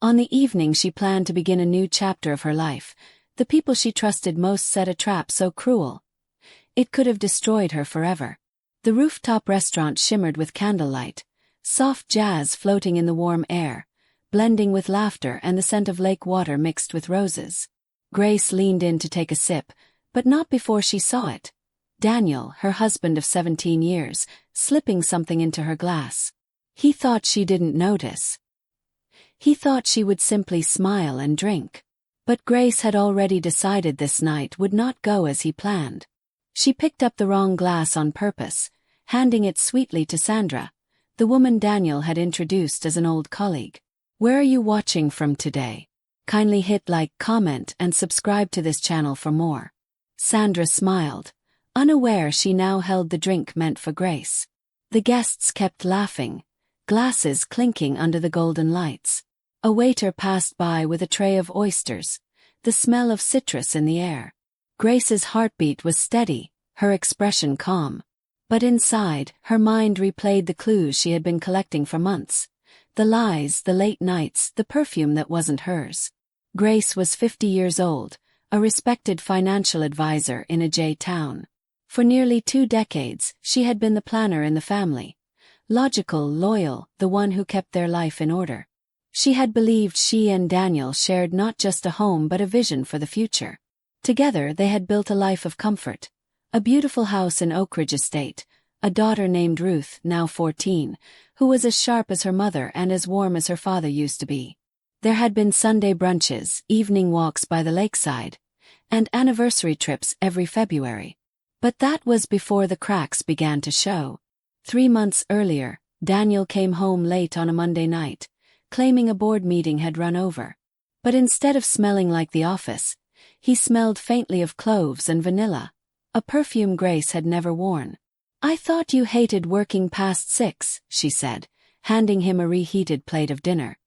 On the evening she planned to begin a new chapter of her life, the people she trusted most set a trap so cruel it could have destroyed her forever. The rooftop restaurant shimmered with candlelight, soft jazz floating in the warm air, blending with laughter and the scent of lake water mixed with roses. Grace leaned in to take a sip, but not before she saw it. Daniel, her husband of 17 years, slipping something into her glass. He thought she didn't notice. He thought she would simply smile and drink. But Grace had already decided this night would not go as he planned. She picked up the wrong glass on purpose, handing it sweetly to Sandra, the woman Daniel had introduced as an old colleague. "Where are you watching from today? Kindly hit like, comment, and subscribe to this channel for more." Sandra smiled, unaware she now held the drink meant for Grace. The guests kept laughing, glasses clinking under the golden lights. A waiter passed by with a tray of oysters, the smell of citrus in the air. Grace's heartbeat was steady, her expression calm. But inside, her mind replayed the clues she had been collecting for months. The lies, the late nights, the perfume that wasn't hers. Grace was 50 years old, a respected financial advisor in a J town. For nearly 2 decades, she had been the planner in the family. Logical, loyal, the one who kept their life in order. She had believed she and Daniel shared not just a home but a vision for the future. Together they had built a life of comfort. A beautiful house in Oak Ridge Estate, a daughter named Ruth, now 14, who was as sharp as her mother and as warm as her father used to be. There had been Sunday brunches, evening walks by the lakeside, and anniversary trips every February. But that was before the cracks began to show. 3 months earlier, Daniel came home late on a Monday night, claiming a board meeting had run over. But instead of smelling like the office, he smelled faintly of cloves and vanilla, a perfume Grace had never worn. "I thought you hated working past 6, she said, handing him a reheated plate of dinner.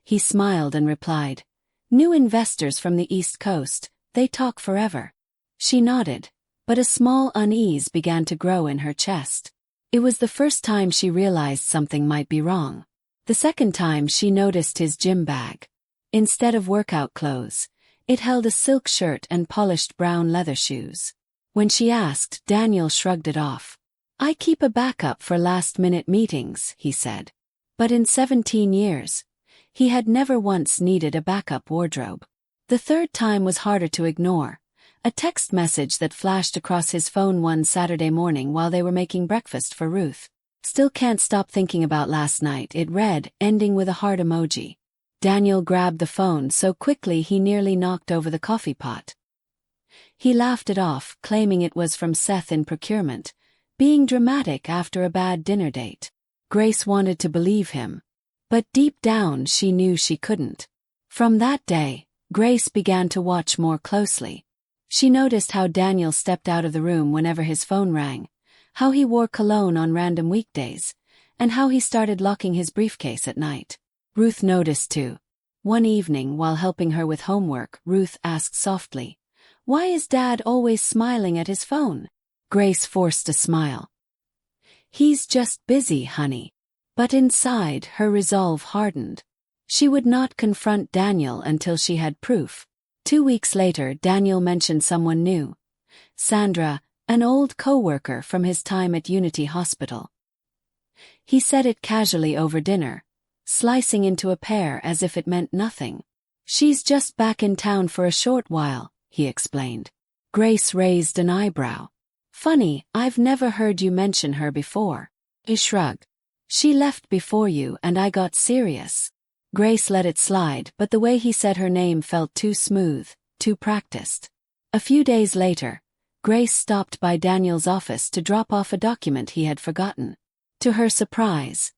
He smiled and replied, "New investors from the East Coast, they talk forever." She nodded, but a small unease began to grow in her chest. It was the first time she realized something might be wrong. The second time she noticed his gym bag. Instead of workout clothes, it held a silk shirt and polished brown leather shoes. When she asked, Daniel shrugged it off. "I keep a backup for last-minute meetings," he said. But in 17 years, he had never once needed a backup wardrobe. The third time was harder to ignore. A text message that flashed across his phone one Saturday morning while they were making breakfast for Ruth. "Still can't stop thinking about last night," it read, ending with a heart emoji. Daniel grabbed the phone so quickly he nearly knocked over the coffee pot. He laughed it off, claiming it was from Seth in procurement, being dramatic after a bad dinner date. Grace wanted to believe him, but deep down she knew she couldn't. From that day, Grace began to watch more closely. She noticed how Daniel stepped out of the room whenever his phone rang, how he wore cologne on random weekdays, and how he started locking his briefcase at night. Ruth noticed too. One evening while helping her with homework, Ruth asked softly, "Why is Dad always smiling at his phone?" Grace forced a smile. "He's just busy, honey." But inside, her resolve hardened. She would not confront Daniel until she had proof. 2 weeks later, Daniel mentioned someone new. Sandra, an old co-worker from his time at Unity Hospital. He said it casually over dinner, slicing into a pear as if it meant nothing. "She's just back in town for a short while," he explained. Grace raised an eyebrow. "Funny, I've never heard you mention her before." He shrugged. "She left before you and I got serious." Grace let it slide, but the way he said her name felt too smooth, too practiced. A few days later, Grace stopped by Daniel's office to drop off a document he had forgotten. To her surprise,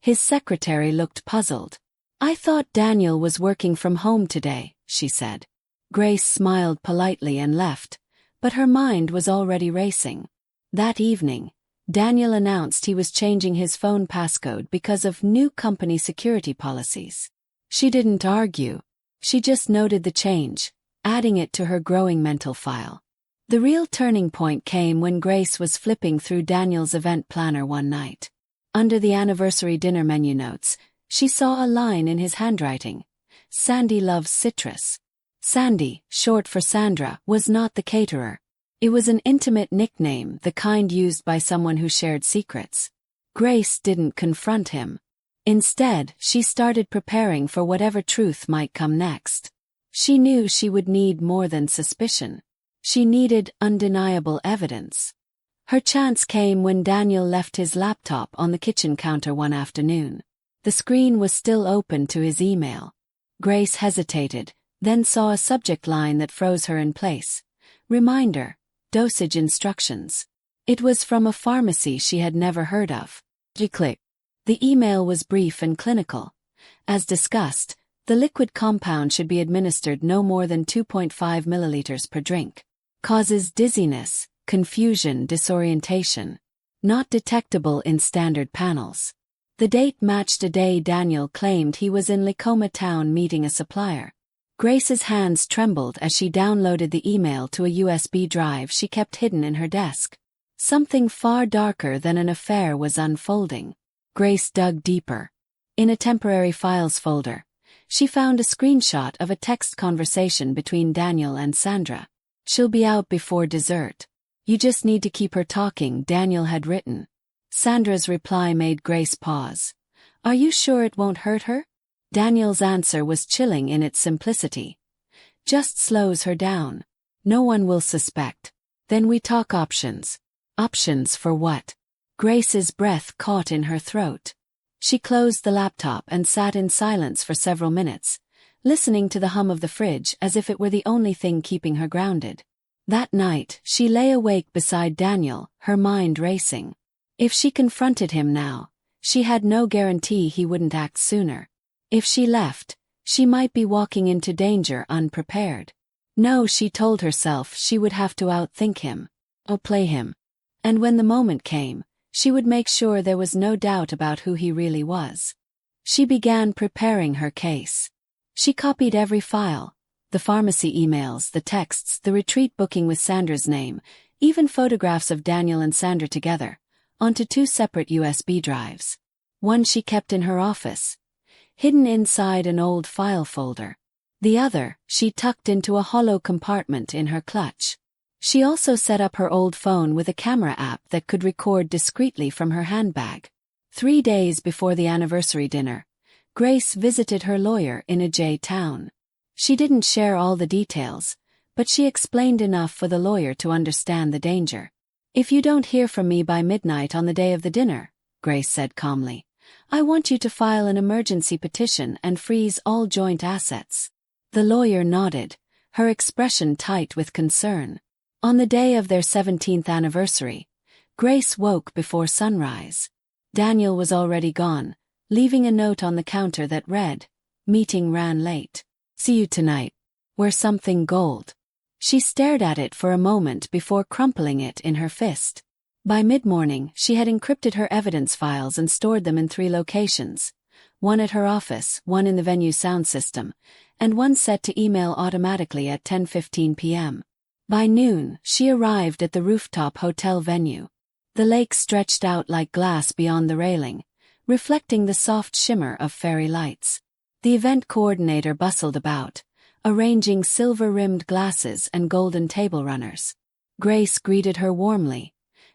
his secretary looked puzzled. "I thought Daniel was working from home today," she said. Grace smiled politely and left, but her mind was already racing. That evening, Daniel announced he was changing his phone passcode because of new company security policies. She didn't argue. She just noted the change, adding it to her growing mental file. The real turning point came when Grace was flipping through Daniel's event planner one night. Under the anniversary dinner menu notes, She saw a line in his handwriting. Sandy loves citrus. Sandy, short for Sandra, was not the caterer. It was an intimate nickname, the kind used by someone who shared secrets. Grace didn't confront him. Instead, she started preparing for whatever truth might come next. She knew she would need more than suspicion. She needed undeniable evidence. Her chance came when Daniel left his laptop on the kitchen counter one afternoon. The screen was still open to his email. Grace hesitated, then saw a subject line that froze her in place. Reminder, dosage instructions. It was from a pharmacy she had never heard of. She clicked. The email was brief and clinical. As discussed, the liquid compound should be administered no more than 2.5 milliliters per drink. Causes dizziness, confusion, disorientation. Not detectable in standard panels. The date matched a day Daniel claimed he was in Lacoma Town meeting a supplier. Grace's hands trembled as she downloaded the email to a USB drive she kept hidden in her desk. Something far darker than an affair was unfolding. Grace dug deeper. In a temporary files folder, she found a screenshot of a text conversation between Daniel and Sandra. "She'll be out before dessert. You just need to keep her talking," Daniel had written. Sandra's reply made Grace pause. "Are you sure it won't hurt her?" Daniel's answer was chilling in its simplicity. "Just slows her down. No one will suspect. Then we talk options." Options for what? Grace's breath caught in her throat. She closed the laptop and sat in silence for several minutes, listening to the hum of the fridge as if it were the only thing keeping her grounded. That night, she lay awake beside Daniel, her mind racing. If she confronted him now, she had no guarantee he wouldn't act sooner. If she left, she might be walking into danger unprepared. No, she told herself she would have to outthink him, outplay him. And when the moment came, she would make sure there was no doubt about who he really was. She began preparing her case. She copied every file, the pharmacy emails, the texts, the retreat booking with Sandra's name, even photographs of Daniel and Sandra together, onto 2 separate USB drives. One she kept in her office, hidden inside an old file folder. The other, she tucked into a hollow compartment in her clutch. She also set up her old phone with a camera app that could record discreetly from her handbag. 3 days before the anniversary dinner, Grace visited her lawyer in a J town. She didn't share all the details, but she explained enough for the lawyer to understand the danger. "If you don't hear from me by midnight on the day of the dinner," Grace said calmly, "I want you to file an emergency petition and freeze all joint assets." The lawyer nodded, her expression tight with concern. On the day of their 17th anniversary, Grace woke before sunrise. Daniel was already gone, leaving a note on the counter that read, "Meeting ran late. See you tonight. Wear something gold." She stared at it for a moment before crumpling it in her fist. By mid-morning, she had encrypted her evidence files and stored them in 3 locations, one at her office, one in the venue sound system, and one set to email automatically at 10:15 p.m. By noon, she arrived at the rooftop hotel venue. The lake stretched out like glass beyond the railing, reflecting the soft shimmer of fairy lights. The event coordinator bustled about, arranging silver-rimmed glasses and golden table runners. Grace greeted her warmly,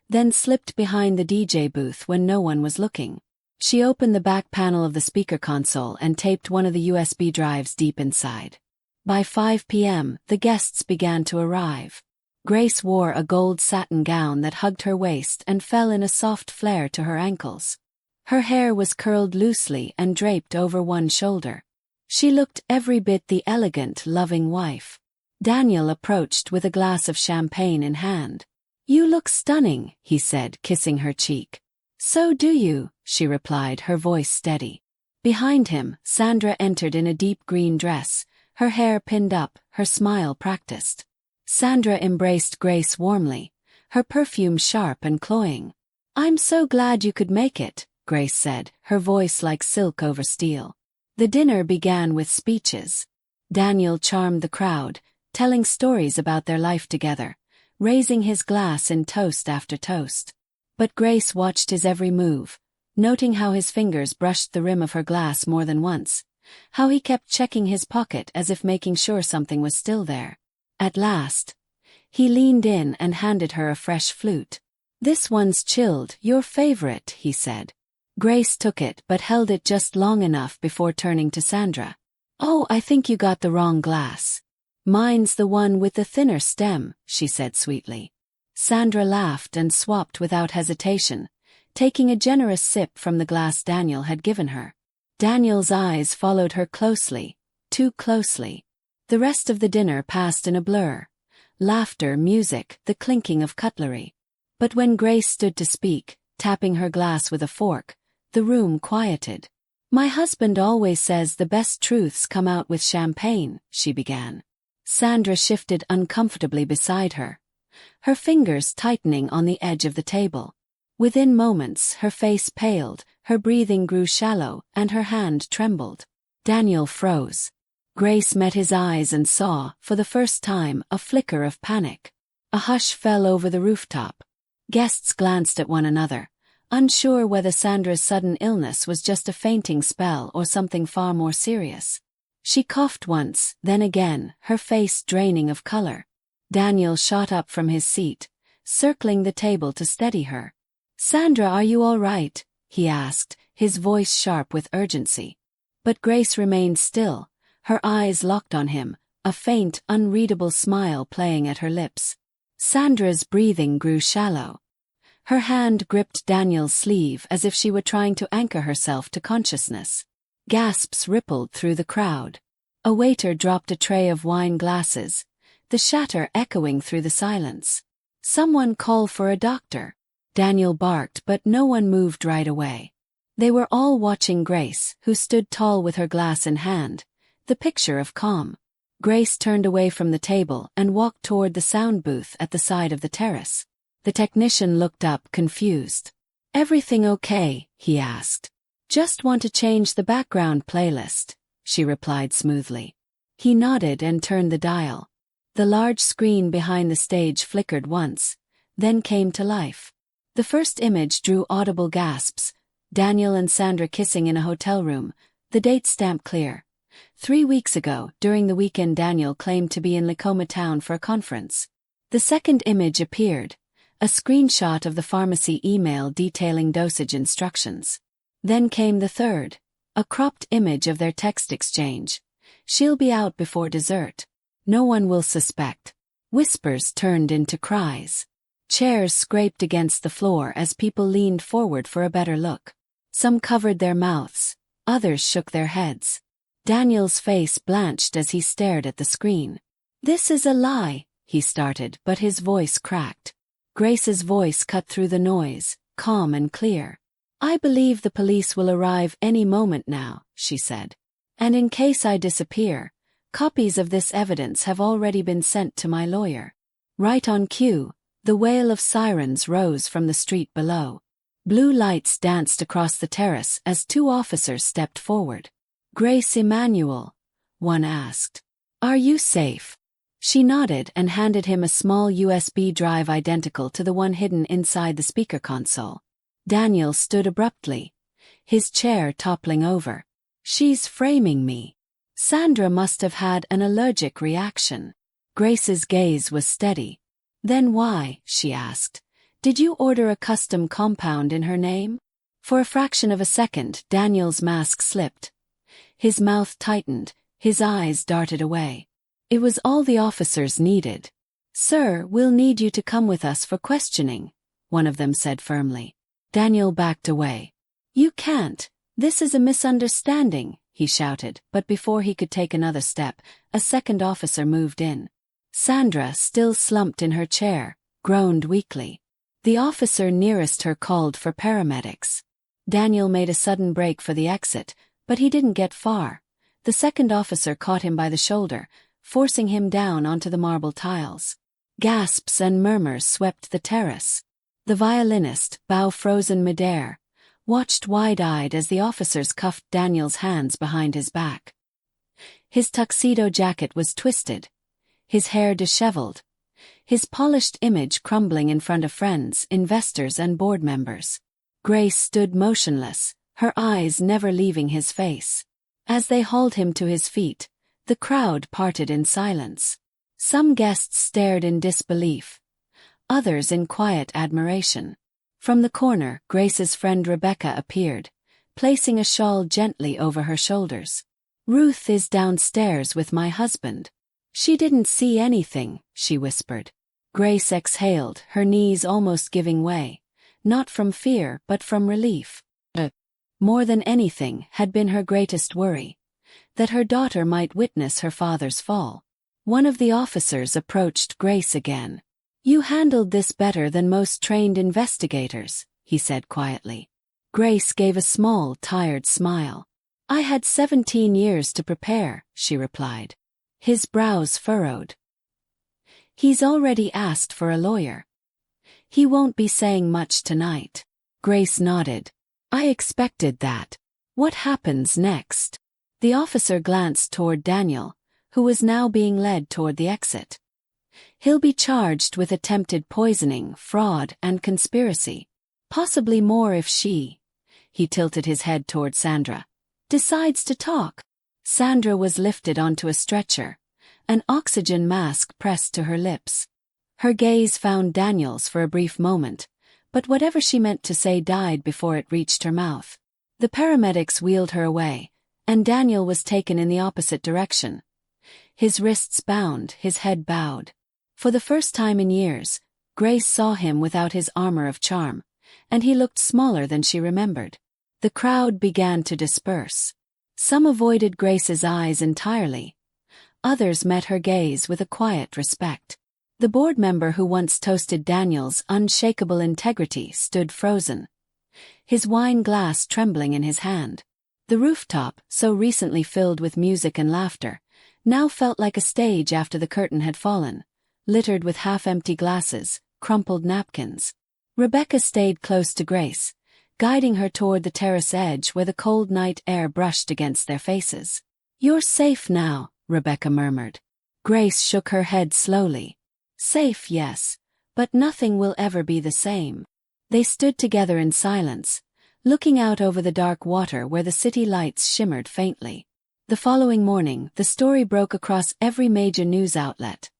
then slipped behind the DJ booth when no one was looking. She opened the back panel of the speaker console and taped one of the USB drives deep inside. By 5 p.m., the guests began to arrive. Grace wore a gold satin gown that hugged her waist and fell in a soft flare to her ankles. Her hair was curled loosely and draped over one shoulder. She looked every bit the elegant, loving wife. Daniel approached with a glass of champagne in hand. "You look stunning," he said, kissing her cheek. "So do you," she replied, her voice steady. Behind him, Sandra entered in a deep green dress, her hair pinned up, her smile practiced. Sandra embraced Grace warmly, her perfume sharp and cloying. "I'm so glad you could make it," Grace said, her voice like silk over steel. The dinner began with speeches. Daniel charmed the crowd, telling stories about their life together, raising his glass in toast after toast. But Grace watched his every move, noting how his fingers brushed the rim of her glass more than once, how he kept checking his pocket as if making sure something was still there. At last, he leaned in and handed her a fresh flute. "This one's chilled, your favorite," he said. Grace took it but held it just long enough before turning to Sandra. "Oh, I think you got the wrong glass. Mine's the one with the thinner stem," she said sweetly. Sandra laughed and swapped without hesitation, taking a generous sip from the glass Daniel had given her. Daniel's eyes followed her closely, too closely. The rest of the dinner passed in a blur. Laughter, music, the clinking of cutlery. But when Grace stood to speak, tapping her glass with a fork, the room quieted. "My husband always says the best truths come out with champagne," she began. Sandra shifted uncomfortably beside her, her fingers tightening on the edge of the table. Within moments, her face paled, her breathing grew shallow, and her hand trembled. Daniel froze. Grace met his eyes and saw, for the first time, a flicker of panic. A hush fell over the rooftop. Guests glanced at one another, unsure whether Sandra's sudden illness was just a fainting spell or something far more serious. She coughed once, then again, her face draining of color. Daniel shot up from his seat, circling the table to steady her. "Sandra, are you all right?" he asked, his voice sharp with urgency. But Grace remained still, her eyes locked on him, a faint, unreadable smile playing at her lips. Sandra's breathing grew shallow. Her hand gripped Daniel's sleeve as if she were trying to anchor herself to consciousness. Gasps rippled through the crowd. A waiter dropped a tray of wine glasses, the shatter echoing through the silence. "Someone call for a doctor." Daniel barked, but no one moved right away. They were all watching Grace, who stood tall with her glass in hand, the picture of calm. Grace turned away from the table and walked toward the sound booth at the side of the terrace. The technician looked up, confused. "Everything okay?" he asked. "Just want to change the background playlist," she replied smoothly. He nodded and turned the dial. The large screen behind the stage flickered once, then came to life. The first image drew audible gasps, Daniel and Sandra kissing in a hotel room, the date stamp clear. 3 weeks ago, during the weekend, Daniel claimed to be in Lacoma Town for a conference. The second image appeared, a screenshot of the pharmacy email detailing dosage instructions. Then came the third, a cropped image of their text exchange. "She'll be out before dessert. No one will suspect." Whispers turned into cries. Chairs scraped against the floor as people leaned forward for a better look. Some covered their mouths, others shook their heads. Daniel's face blanched as he stared at the screen. "This is a lie," he started, but his voice cracked. Grace's voice cut through the noise, calm and clear. "I believe the police will arrive any moment now," she said. "And in case I disappear, copies of this evidence have already been sent to my lawyer." Right on cue, the wail of sirens rose from the street below. Blue lights danced across the terrace as 2 officers stepped forward. "Grace Emanuel," one asked. "Are you safe?" She nodded and handed him a small USB drive identical to the one hidden inside the speaker console. Daniel stood abruptly, his chair toppling over. "She's framing me." Sandra must have had an allergic reaction. Grace's gaze was steady. "Then why," she asked, "did you order a custom compound in her name?" For a fraction of a second, Daniel's mask slipped. His mouth tightened, his eyes darted away. It was all the officers needed. "Sir, we'll need you to come with us for questioning," one of them said firmly. Daniel backed away. "You can't. This is a misunderstanding," he shouted, but before he could take another step, a second officer moved in. Sandra, still slumped in her chair, groaned weakly. The officer nearest her called for paramedics. Daniel made a sudden break for the exit, but he didn't get far. The second officer caught him by the shoulder, forcing him down onto the marble tiles. Gasps and murmurs swept the terrace. The violinist, bow frozen midair, watched wide-eyed as the officers cuffed Daniel's hands behind his back. His tuxedo jacket was twisted, his hair disheveled, his polished image crumbling in front of friends, investors and board members. Grace stood motionless, her eyes never leaving his face. As they hauled him to his feet, the crowd parted in silence. Some guests stared in disbelief, others in quiet admiration. From the corner, Grace's friend Rebecca appeared, placing a shawl gently over her shoulders. "Ruth is downstairs with my husband. She didn't see anything," she whispered. Grace exhaled, her knees almost giving way, not from fear but from relief. More than anything had been her greatest worry, that her daughter might witness her father's fall. One of the officers approached Grace again. "You handled this better than most trained investigators," he said quietly. Grace gave a small, tired smile. "I had 17 years to prepare," she replied. His brows furrowed. "He's already asked for a lawyer. He won't be saying much tonight." Grace nodded. "I expected that. What happens next?" The officer glanced toward Daniel, who was now being led toward the exit. "He'll be charged with attempted poisoning, fraud, and conspiracy. Possibly more if he tilted his head toward Sandra, decides to talk." Sandra was lifted onto a stretcher, an oxygen mask pressed to her lips. Her gaze found Daniel's for a brief moment, but whatever she meant to say died before it reached her mouth. The paramedics wheeled her away, and Daniel was taken in the opposite direction. His wrists bound, his head bowed. For the first time in years, Grace saw him without his armor of charm, and he looked smaller than she remembered. The crowd began to disperse. Some avoided Grace's eyes entirely. Others met her gaze with a quiet respect. The board member who once toasted Daniel's unshakable integrity stood frozen, his wine glass trembling in his hand. The rooftop, so recently filled with music and laughter, now felt like a stage after the curtain had fallen, littered with half-empty glasses, crumpled napkins. Rebecca stayed close to Grace, guiding her toward the terrace edge where the cold night air brushed against their faces. "You're safe now," Rebecca murmured. Grace shook her head slowly. "Safe, yes, but nothing will ever be the same." They stood together in silence, looking out over the dark water where the city lights shimmered faintly. The following morning, the story broke across every major news outlet.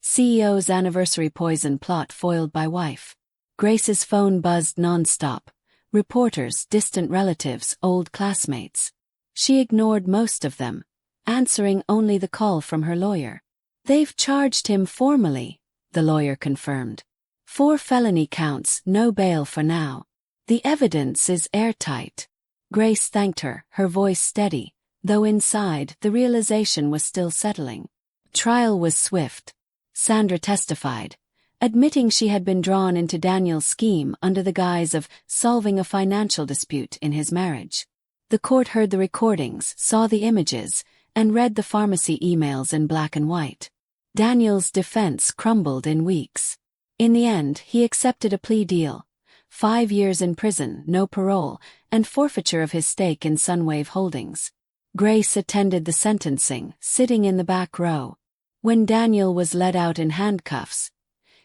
CEO's anniversary poison plot foiled by wife. Grace's phone buzzed nonstop. Reporters, distant relatives, old classmates. She ignored most of them, answering only the call from her lawyer. "They've charged him formally," the lawyer confirmed. 4 felony counts, no bail for now. "The evidence is airtight." Grace thanked her, her voice steady, though inside the realization was still settling. Trial was swift. Sandra testified, admitting she had been drawn into Daniel's scheme under the guise of solving a financial dispute in his marriage. The court heard the recordings, saw the images, and read the pharmacy emails in black and white. Daniel's defense crumbled in weeks. In the end, he accepted a plea deal: 5 years in prison, no parole, and forfeiture of his stake in Sunwave Holdings. Grace attended the sentencing, sitting in the back row. When Daniel was led out in handcuffs,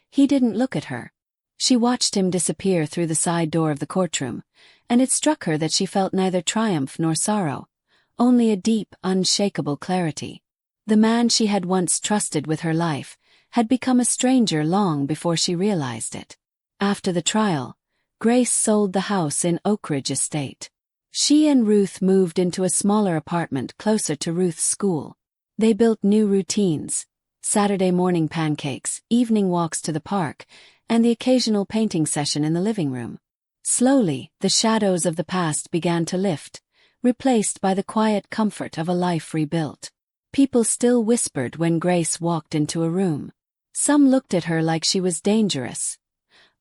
he didn't look at her. She watched him disappear through the side door of the courtroom, and it struck her that she felt neither triumph nor sorrow, only a deep, unshakable clarity. The man she had once trusted with her life had become a stranger long before she realized it. After the trial, Grace sold the house in Oak Ridge Estate. She and Ruth moved into a smaller apartment closer to Ruth's school. They built new routines: Saturday morning pancakes, evening walks to the park, and the occasional painting session in the living room. Slowly, the shadows of the past began to lift, replaced by the quiet comfort of a life rebuilt. People still whispered when Grace walked into a room. Some looked at her like she was dangerous,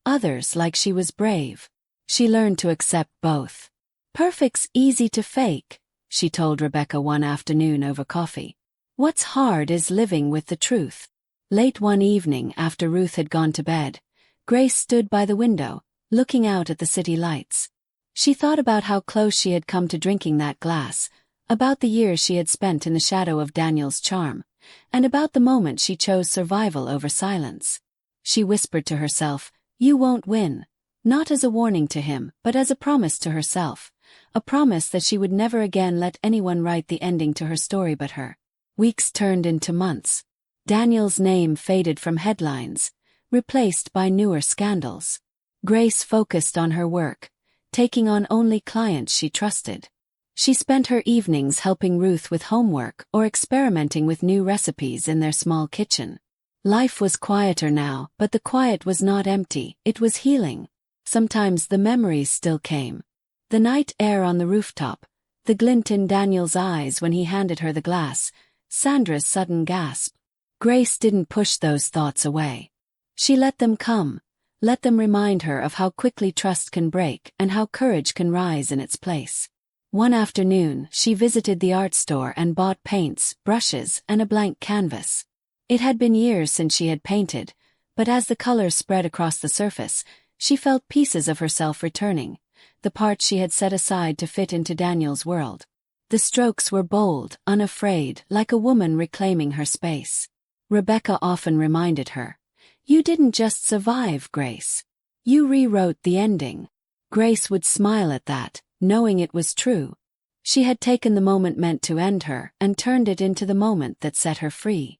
others like she was brave. She learned to accept both. "Perfect's easy to fake," she told Rebecca one afternoon over coffee. "What's hard is living with the truth." Late one evening after Ruth had gone to bed, Grace stood by the window, looking out at the city lights. She thought about how close she had come to drinking that glass, about the years she had spent in the shadow of Daniel's charm, and about the moment she chose survival over silence. She whispered to herself, "You won't win, Not as a warning to him, but as a promise to herself. A promise that she would never again let anyone write the ending to her story but her. Weeks turned into months. Daniel's name faded from headlines, replaced by newer scandals. Grace focused on her work, taking on only clients she trusted. She spent her evenings helping Ruth with homework or experimenting with new recipes in their small kitchen. Life was quieter now, but the quiet was not empty, it was healing. Sometimes the memories still came. The night air on the rooftop, the glint in Daniel's eyes when he handed her the glass, Sandra's sudden gasp. Grace didn't push those thoughts away. She let them come, let them remind her of how quickly trust can break and how courage can rise in its place. One afternoon, she visited the art store and bought paints, brushes, and a blank canvas. It had been years since she had painted, but as the color spread across the surface, she felt pieces of herself returning, the parts she had set aside to fit into Daniel's world. The strokes were bold, unafraid, like a woman reclaiming her space. Rebecca often reminded her, "You didn't just survive, Grace. You rewrote the ending." Grace would smile at that, knowing it was true. She had taken the moment meant to end her and turned it into the moment that set her free.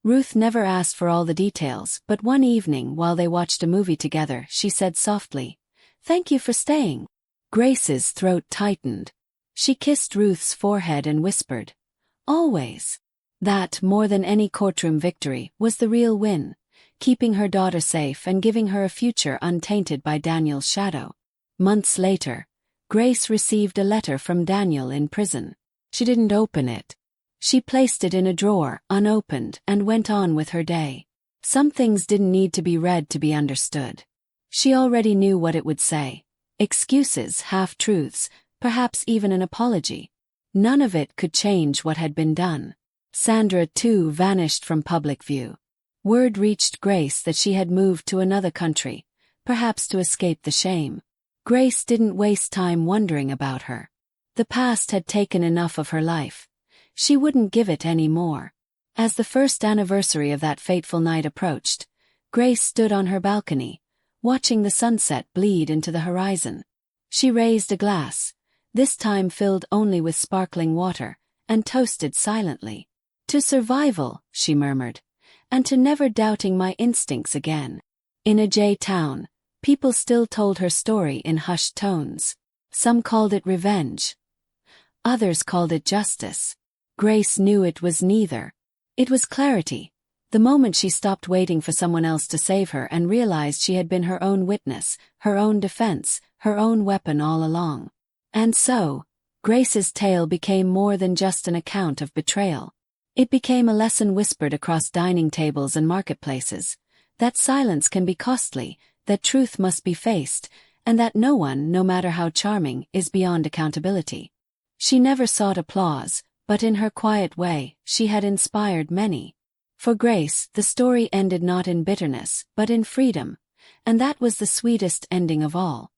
Ruth never asked for all the details, but one evening while they watched a movie together, she said softly, "Thank you for staying." Grace's throat tightened. She kissed Ruth's forehead and whispered, "Always." That, more than any courtroom victory, was the real win, keeping her daughter safe and giving her a future untainted by Daniel's shadow. Months later, Grace received a letter from Daniel in prison. She didn't open it. She placed it in a drawer, unopened, and went on with her day. Some things didn't need to be read to be understood. She already knew what it would say. Excuses, half-truths, perhaps even an apology. None of it could change what had been done. Sandra, too, vanished from public view. Word reached Grace that she had moved to another country, perhaps to escape the shame. Grace didn't waste time wondering about her. The past had taken enough of her life. She wouldn't give it any more. As the first anniversary of that fateful night approached, Grace stood on her balcony, watching the sunset bleed into the horizon. She raised a glass, this time filled only with sparkling water, and toasted silently. "To survival," she murmured, "and to never doubting my instincts again." In a J-town, people still told her story in hushed tones. Some called it revenge. Others called it justice. Grace knew it was neither. It was clarity. The moment she stopped waiting for someone else to save her and realized she had been her own witness, her own defense, her own weapon all along. And so, Grace's tale became more than just an account of betrayal. It became a lesson whispered across dining tables and marketplaces, that silence can be costly, that truth must be faced, and that no one, no matter how charming, is beyond accountability. She never sought applause, but in her quiet way, she had inspired many. For Grace, the story ended not in bitterness, but in freedom, and that was the sweetest ending of all.